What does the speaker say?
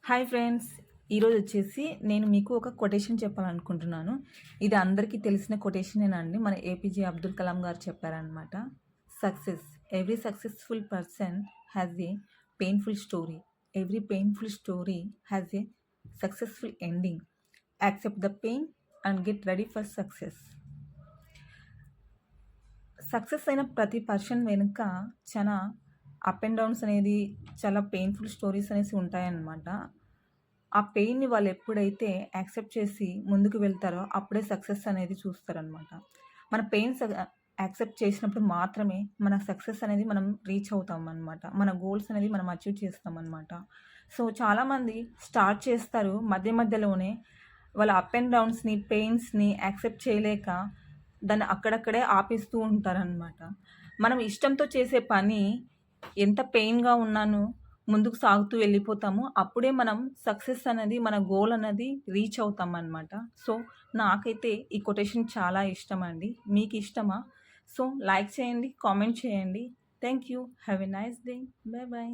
Hi friends, ఈరోజు వచ్చేసి నేను మీకు ఒక కొటేషన్ చెప్పాలనుకుంటున్నాను. ఇది అందరికీ తెలిసిన కొటేషనేనండి. మన ఏపీజే అబ్దుల్ కలాం గారు చెప్పారనమాట. Success, every successful person has a painful story. Every painful story has a successful ending. Accept the pain and get ready for success. Success అయిన ప్రతి పర్సన్ వెనుక చాలా అప్ అండ్ డౌన్స్ అనేది, చాలా పెయిన్ఫుల్ స్టోరీస్ అనేసి ఉంటాయన్నమాట. ఆ పెయిన్‌ని వాళ్ళు ఎప్పుడైతే యాక్సెప్ట్ చేసి ముందుకు వెళ్తారో అప్పుడే సక్సెస్ అనేది చూస్తారనమాట. మన పెయిన్స్ యాక్సెప్ట్ చేసినప్పుడు మాత్రమే మన సక్సెస్ అనేది మనం రీచ్ అవుతామనమాట. మన గోల్స్ అనేది మనం అచీవ్ చేస్తామనమాట. సో, చాలామంది స్టార్ట్ చేస్తారు, మధ్య మధ్యలోనే వాళ్ళ అప్ అండ్ డౌన్స్‌ని, పెయిన్స్‌ని యాక్సెప్ట్ చేయలేక దాన్ని అక్కడక్కడే ఆపేస్తూ ఉంటారనమాట. మనం ఇష్టంతో చేసే పని ఎంత పెయిన్‌గా ఉన్నాను ముందుకు సాగుతూ వెళ్ళిపోతాము. అప్పుడే మనం సక్సెస్ అనేది, మన గోల్ అనేది రీచ్ అవుతామనమాట. సో, నాకైతే ఈ కొటేషన్ చాలా ఇష్టమండి. మీకు ఇష్టమా? సో, లైక్ చేయండి, కామెంట్ చేయండి. Thank you. Have a nice day. By by.